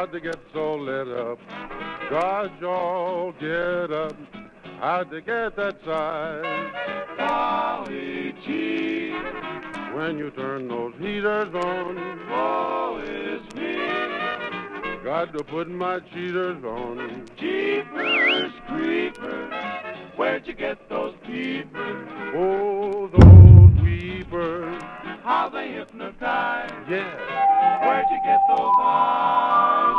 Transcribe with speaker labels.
Speaker 1: how'd they get so lit up? God, y'all get up. How'd they get that size?
Speaker 2: Golly gee,
Speaker 1: When you turn those heaters on,
Speaker 2: woe is me.
Speaker 1: got to put my cheaters on.
Speaker 2: Jeepers creepers, where'd you get those peepers?
Speaker 1: Oh, those weepers,
Speaker 2: How they hypnotize,
Speaker 1: yeah.
Speaker 2: where'd you get those eyes?